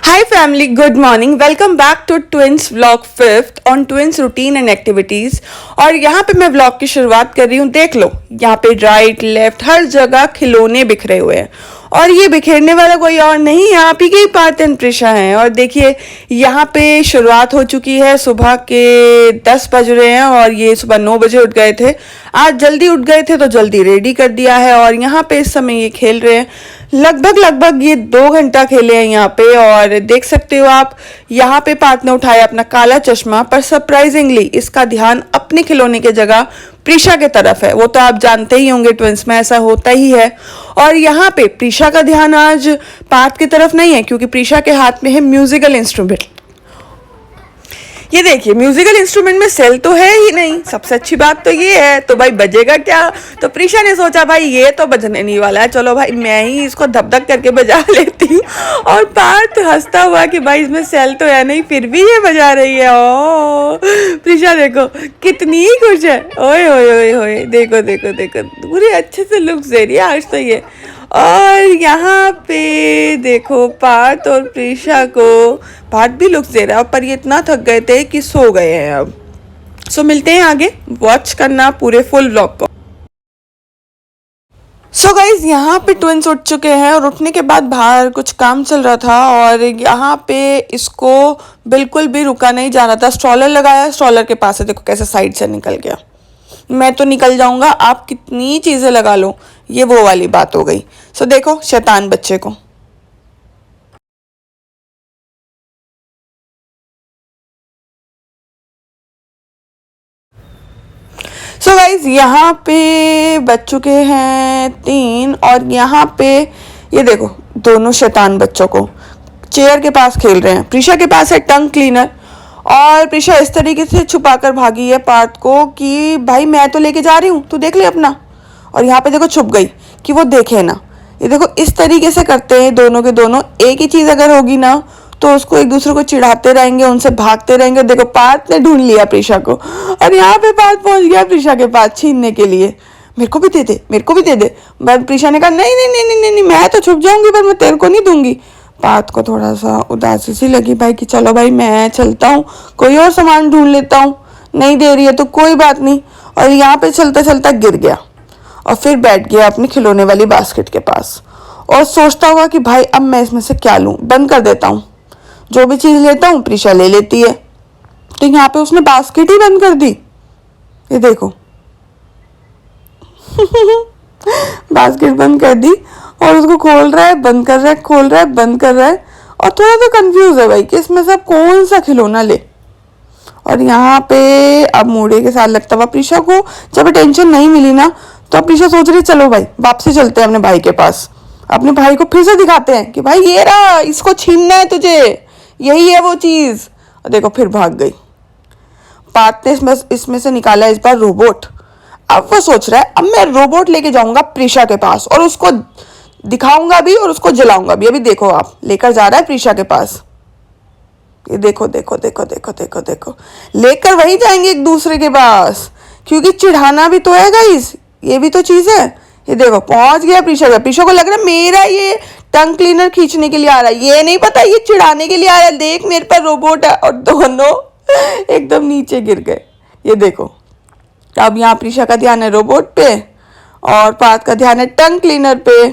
Hi family, good morning. Welcome back to Twins Vlog 5th on Twins routine and activities. और यहाँ पे मैं vlog की शुरुआत कर रही हूँ। देख लो यहाँ पे राइट लेफ्ट हर जगह खिलौने बिखरे हुए हैं और ये बिखेरने वाला कोई और नहीं यहाँ पे की पार्थ एंड प्रिशा हैं। और देखिए यहाँ पे शुरुआत हो चुकी है। सुबह के 10 बज रहे हैं और ये सुबह 9 बजे उठ गए थे। आज जल्दी उठ गए थे तो जल्दी रेडी कर दिया है और यहाँ पे इस समय ये खेल रहे हैं। लगभग ये 2 घंटा खेले हैं यहाँ पे। और देख सकते हो आप यहाँ पे पार्थ ने उठाया अपना काला चश्मा, पर सरप्राइजिंगली इसका ध्यान अपने खिलौने की जगह प्रिशा के तरफ है। वो तो आप जानते ही होंगे, ट्विंस में ऐसा होता ही है। और यहाँ पे प्रिशा का ध्यान आज पार्थ की तरफ नहीं है क्योंकि प्रिशा के हाथ में है म्यूजिकल इंस्ट्रूमेंट। ये देखिए म्यूजिकल इंस्ट्रूमेंट में सेल तो है ही नहीं। सबसे अच्छी बात तो ये है, तो भाई बजेगा क्या। तो प्रिशा ने सोचा भाई ये तो बजने नहीं वाला है, चलो भाई मैं ही इसको धक करके बजा लेती हूँ। और पार्थ हंसता हुआ कि भाई इसमें सेल तो है नहीं फिर भी ये बजा रही है। ओ प्रिशा देखो कितनी खुश है। ओए ओए ओए ओए देखो देखो देखो पूरी अच्छे से लुक्स दे रही है आज तो ये। और यहाँ पे देखो पार्थ और प्रिशा को, पार्थ भी लुक्स दे रहा है पर ये इतना थक गए थे कि सो गए हैं अब। सो मिलते हैं आगे, वॉच करना पूरे फुल व्लॉग को। सो गाइज यहाँ पे ट्विंस उठ चुके हैं और उठने के बाद बाहर कुछ काम चल रहा था और यहाँ पे इसको बिल्कुल भी रुका नहीं जा रहा था। स्ट्रॉलर लगाया, स्ट्रॉलर के पास से देखो कैसे साइड से निकल गया। मैं तो निकल जाऊंगा, आप कितनी चीज़ें लगा लो, ये वो वाली बात हो गई। सो देखो शैतान बच्चे को। सो गाइज यहाँ पे बच चुके हैं 3 और यहाँ पे ये देखो दोनों शैतान बच्चों को चेयर के पास खेल रहे हैं। प्रिशा के पास है टंग क्लीनर और प्रिशा इस तरीके से छुपाकर भागी है पार्थ को कि भाई मैं तो लेके जा रही हूँ, तू देख ले अपना। और यहाँ पे देखो छुप गई कि वो देखे ना। ये देखो इस तरीके से करते हैं दोनों के दोनों। एक ही चीज़ अगर होगी ना तो उसको एक दूसरे को चिढ़ाते रहेंगे, उनसे भागते रहेंगे। देखो पार्थ ने ढूंढ लिया प्रिशा को और यहाँ पे पार्थ पहुंच गया प्रिशा के पास छीनने के लिए। मेरे को भी दे दे, मेरे को भी दे दे। बट प्रिशा ने कहा नहीं नहीं नहीं नहीं नहीं, नहीं मैं तो छुप जाऊंगी पर मैं तेरे को नहीं दूंगी। पार्थ को थोड़ा सा उदासी सी लगी भाई कि चलो भाई मैं चलता हूँ, कोई और सामान ढूंढ लेता हूँ। नहीं दे रही है तो कोई बात नहीं। और यहाँ पे चलता चलता गिर गया और फिर बैठ गया अपनी खिलौने वाली बास्केट के पास और सोचता हुआ कि भाई अब मैं इसमें से क्या लूँ, बंद कर देता हूँ। जो भी चीज़ लेता हूँ प्रिशा ले लेती है। तो यहाँ पे उसने बास्केट ही बंद कर दी। ये देखो बास्केट बंद कर दी और उसको खोल रहा है, बंद कर रहा है, खोल रहा है, बंद कर रहा है। और थोड़ा सा कंफ्यूज है भाई कि इसमें से अब कौन सा खिलौना ले। और यहाँ पे अब मूडे के साथ लगता हुआ प्रिशा को जब टेंशन नहीं मिली ना तो अब प्रिशा सोच रही चलो भाई वापसी चलते हैं अपने भाई के पास। अपने भाई को फिर से दिखाते हैं कि भाई ये रहा, इसको छीनना है तुझे, यही है वो चीज़। और देखो फिर भाग गई। पार्थ ने इसमें से निकाला इस बार रोबोट। अब वो सोच रहा है अब मैं रोबोट लेके जाऊंगा प्रिशा के पास और उसको दिखाऊंगा भी और उसको जलाऊंगा भी। अभी देखो आप लेकर जा रहा है प्रिशा के पास। ये देखो देखो देखो देखो देखो देखो लेकर वही जाएंगे एक दूसरे के पास क्योंकि चिढ़ाना भी तो है गाइस, ये भी तो चीज़ है। ये देखो पहुंच गया प्रिशा का। प्रिशा को लग रहा है मेरा ये टंग क्लीनर खींचने के लिए आ रहा है, ये नहीं पता ये चिढ़ाने के लिए आ रहा है। देख मेरे पर रोबोट है। और दोनों एकदम नीचे गिर गए। ये देखो अब यहाँ प्रिशा का ध्यान है रोबोट पे और पार्थ का ध्यान है टंग क्लीनर पे।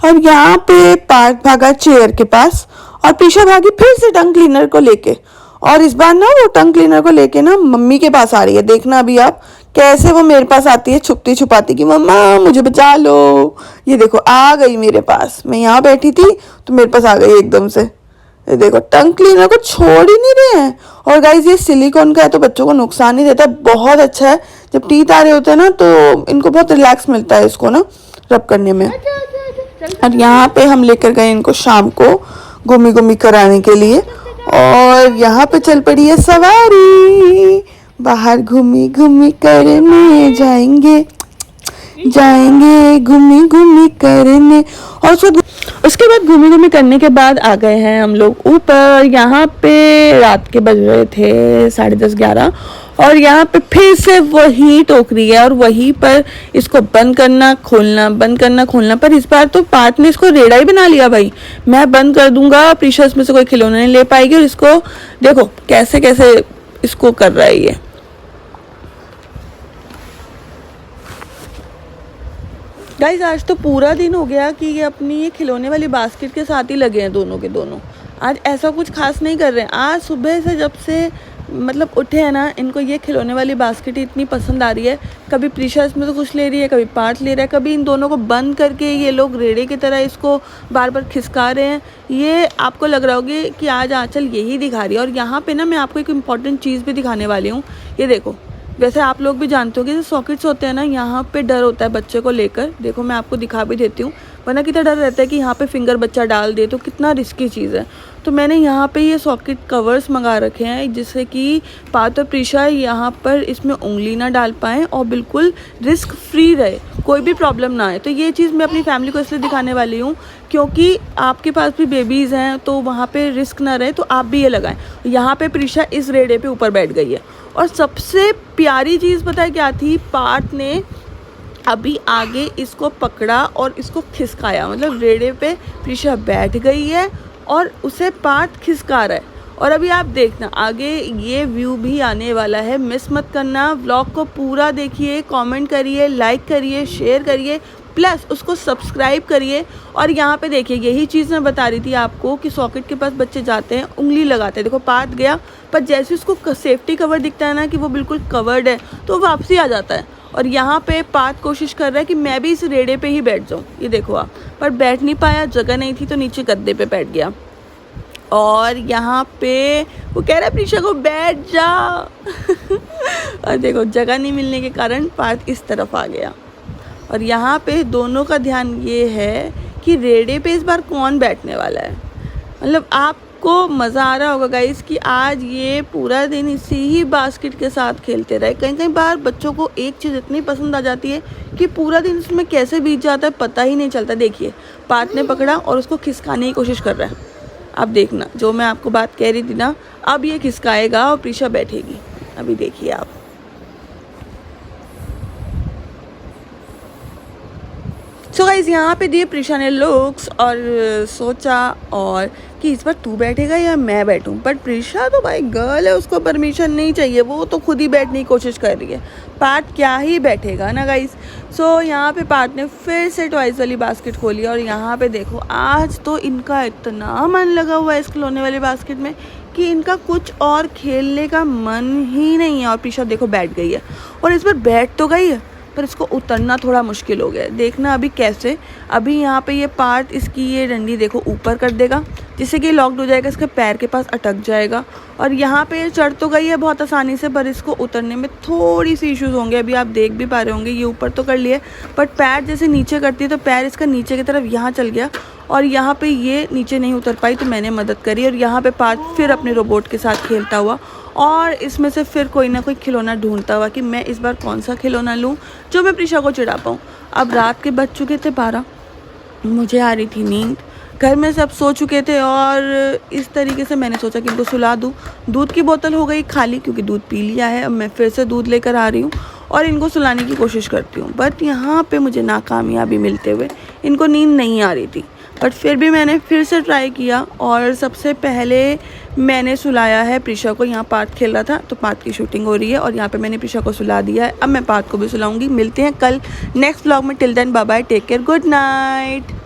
और यहाँ पे पार्थ भागा चेयर के पास और प्रिशा भागी फिर से टंग क्लीनर को लेके। और इस बार ना वो टंग क्लीनर को लेके ना मम्मी के पास आ रही है। देखना अभी आप कैसे वो मेरे पास आती है छुपती छुपाती कि मम्मा मुझे बचा लो। ये देखो आ गई मेरे पास, मैं यहाँ बैठी थी तो मेरे पास आ गई एकदम से। ये देखो टंग क्लीनर को छोड़ ही नहीं रहे हैं। और गाइज ये सिलिकॉन का है तो बच्चों को नुकसान नहीं देता, बहुत अच्छा है। जब टीथ आ रहे होते हैं ना तो इनको बहुत रिलैक्स मिलता है इसको ना रब करने में। और यहाँ पे हम लेकर गए इनको शाम को घूमी घूमी कराने के लिए। और यहाँ पे चल पड़ी है सवारी, बाहर घूमी घूमी करने जाएंगे जाएंगे घूमी घूमी करने। और उसके बाद घूमी घूमी करने के बाद आ गए हैं हम लोग ऊपर। यहाँ पे रात के बज रहे थे 10:30-11 और यहाँ पे फिर से वही टोकरी है और वहीं पर इसको बंद करना खोलना बंद करना खोलना। पर इस बार तो पार्थ ने इसको रेड़ा ही बना लिया भाई। मैं बंद कर दूंगा, प्रीशा इसमें से कोई खिलौना नहीं ले पाएगी। और इसको देखो कैसे कैसे इसको कर रहा है ये। गाइस आज तो पूरा दिन हो गया कि ये अपनी ये खिलौने वाली बास्केट के साथ ही लगे हैं दोनों के दोनों। आज ऐसा कुछ खास नहीं कर रहे हैं। आज सुबह से जब से मतलब उठे हैं ना, इनको ये खिलौने वाली बास्केट इतनी पसंद आ रही है। कभी प्रीशा इसमें से कुछ ले रही है, कभी पार्थ ले रहा है, कभी इन दोनों को बंद करके ये लोग रेड़े की तरह इसको बार बार खिसका रहे हैं। ये आपको लग रहा होगा कि आज आंचल यही दिखा रही है। और यहाँ पे ना मैं आपको एक इम्पॉर्टेंट चीज़ भी दिखाने वाली हूँ। ये देखो, वैसे आप लोग भी जानते हो कि जो सॉकेट्स होते हैं ना, यहाँ पे डर होता है बच्चे को लेकर। देखो मैं आपको दिखा भी देती हूँ, वरना कितना डर रहता है कि यहाँ पे फिंगर बच्चा डाल दे तो कितना रिस्की चीज़ है। तो मैंने यहाँ पे ये सॉकेट कवर्स मंगा रखे हैं जिससे कि पार्थ और प्रीशा यहाँ पर इसमें उंगली ना डाल पाएँ और बिल्कुल रिस्क फ्री रहे, कोई भी प्रॉब्लम ना आए। तो ये चीज़ मैं अपनी फैमिली को इसलिए दिखाने वाली हूँ क्योंकि आपके पास भी बेबीज़ हैं तो वहाँ पे रिस्क ना रहे, तो आप भी ये लगाएं। यहाँ पे प्रीशा इस रेड़े पे ऊपर बैठ गई है। और सबसे प्यारी चीज़ पता है क्या थी, पार्थ ने अभी आगे इसको पकड़ा और इसको खिसकाया। मतलब रेड़े पे प्रीशा बैठ गई है और उसे पार्थ खिसका रहा है। और अभी आप देखना आगे ये व्यू भी आने वाला है, मिस मत करना। व्लॉग को पूरा देखिए, कमेंट करिए, लाइक करिए, शेयर करिए, प्लस उसको सब्सक्राइब करिए। और यहाँ पे देखिए यही चीज़ मैं बता रही थी आपको कि सॉकेट के पास बच्चे जाते हैं, उंगली लगाते हैं। देखो पार्थ गया, पर जैसे उसको सेफ्टी कवर दिखता है ना कि वो बिल्कुल कवर्ड है, तो वापसी आ जाता है। और यहाँ पे पार्थ कोशिश कर रहा है कि मैं भी इस रेड़े पे ही बैठ जाऊँ। ये देखो आप, पर बैठ नहीं पाया, जगह नहीं थी तो नीचे गद्दे पे बैठ गया। और यहाँ पे वो कह रहा है प्रीशा को बैठ जा और देखो जगह नहीं मिलने के कारण पार्थ इस तरफ आ गया। और यहाँ पे दोनों का ध्यान ये है कि रेड़े पे इस बार कौन बैठने वाला है। मतलब आपको मज़ा आ रहा होगा गाइस कि आज ये पूरा दिन इसी ही बास्केट के साथ खेलते रहे। कहीं कहीं बार बच्चों को एक चीज़ इतनी पसंद आ जाती है कि पूरा दिन इसमें कैसे बीत जाता है पता ही नहीं चलता। देखिए पार्थ ने पकड़ा और उसको खिसकाने की कोशिश कर रहा है। अब देखना, जो मैं आपको बात कह रही थी ना, अब ये खिसकाएगा और प्रीशा बैठेगी। अभी देखिए आप। सो गाइस यहाँ पे दिए प्रीशा ने लुक्स और सोचा और कि इस बार तू बैठेगा या मैं बैठूं। बट प्रीशा तो भाई गर्ल है, उसको परमिशन नहीं चाहिए, वो तो खुद ही बैठने की कोशिश कर रही है। पार्थ क्या ही बैठेगा ना गाइस। सो यहाँ पे पार्थ ने फिर से टॉयज़ वाली बास्केट खोली और यहाँ पे देखो आज तो इनका इतना मन लगा हुआ है इस खिलौने वाली बास्केट में कि इनका कुछ और खेलने का मन ही नहीं है। और प्रीशा देखो बैठ गई है और इस बार बैठ तो गई है पर इसको उतरना थोड़ा मुश्किल हो गया है। देखना अभी कैसे। अभी यहाँ पे ये पार्ट इसकी ये डंडी देखो ऊपर कर देगा जिससे कि लॉक्ड हो जाएगा, इसके पैर के पास अटक जाएगा। और यहाँ पे ये चढ़ तो गई है बहुत आसानी से, पर इसको उतरने में थोड़ी सी इश्यूज़ होंगे। अभी आप देख भी पा रहे होंगे ये ऊपर तो कर लिए, बट पैर जैसे नीचे करती है तो पैर इसका नीचे की तरफ यहाँ चल गया और यहाँ पे ये नीचे नहीं उतर पाई, तो मैंने मदद करी। और यहाँ पे पार्थ फिर अपने रोबोट के साथ खेलता हुआ और इसमें से फिर कोई ना कोई खिलौना ढूंढता हुआ कि मैं इस बार कौन सा खिलौना लूँ जो मैं प्रीशा को चिढ़ा पाऊँ। अब रात के बज चुके थे 12, मुझे आ रही थी नींद, घर में सब सो चुके थे और इस तरीके से मैंने सोचा कि इनको सुला दूँ। दूध की बोतल हो गई खाली क्योंकि दूध पी लिया है। अब मैं फिर से दूध लेकर आ रही हूँ और इनको सुलाने की कोशिश करती हूँ, बट यहाँ पे मुझे नाकामयाबी मिलते हुए इनको नींद नहीं आ रही थी। बट फिर भी मैंने फिर से ट्राई किया और सबसे पहले मैंने सुलाया है प्रीशा को। यहाँ पार्थ खेल रहा था तो पार्थ की शूटिंग हो रही है और यहाँ पे मैंने प्रीशा को सुला दिया है। अब मैं पार्थ को भी सुलाऊंगी। मिलते हैं कल नेक्स्ट व्लॉग में। Till then bye bye, take care, good night.